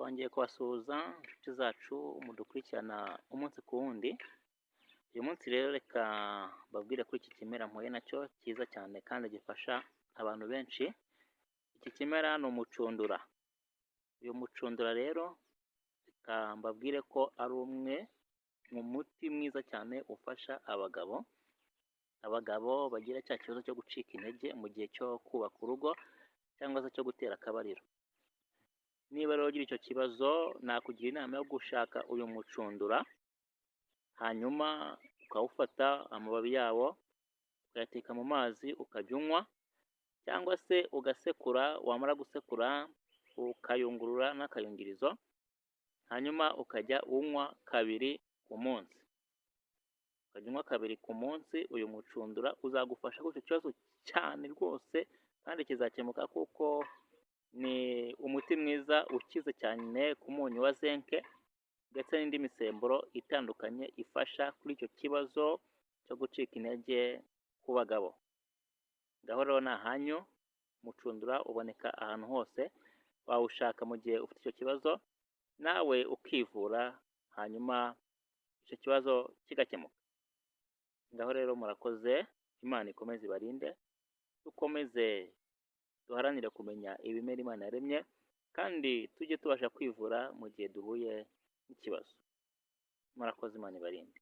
twongeye kubasuhuza inshuti zacu mudukurikirana umunsi ku wundi. Uyu munsi rero reka mbabwire kuri iki kimera mpuye nacyo cyiza cyane kandi gifasha abantu benshi. Iki kimera ni umucundura. Uyu mucundura rero reka mbabwire ko ari umwe mu muti mwiza cyane ufasha abagabo bagira cya kibazo cyo gucika intege mu gihe cyo kubaka urugo cyangwa se cyo gutera akabariro. Niba rero ugira icyo kibazo, nakugira inama yo gushaka uyu mucundura, hanyuma ukawufata amababi yawo ukayateka mu mazi ukajya unywa, cyangwa se ugasekura, wamara gusekura ukayungurura n'akayungirizo, hanyuma ukajya unywa kabiri ku munsi. Ukajya unywa kabiri ku munsi, uyu mucundura uzagufasha kuri icyo kibazo cyane rwose kandi kizakemuka, kuko ni umuti mwiza ukize cyane ku munyu wa zinke ndetse n'indi misemburo itandukanye ifasha kuri icyo kibazo cyo gucika intege ku bagabo. Ngaho rero ni ahanyu, umucundura uboneka ahantu hose, wawushaka mu gihe ufite icyo kibazo nawe ukivura, hanyuma icyo kibazo kigakemuka. Ngaho rero murakoze, Imana ikomeze ibarinde, dukomeze duharanire kumenya ibimera Imana yaremye, kandi tujye tubasha kwivura mu gihe duhuye n'ikibazo. Murakoze, Imana ibarinde.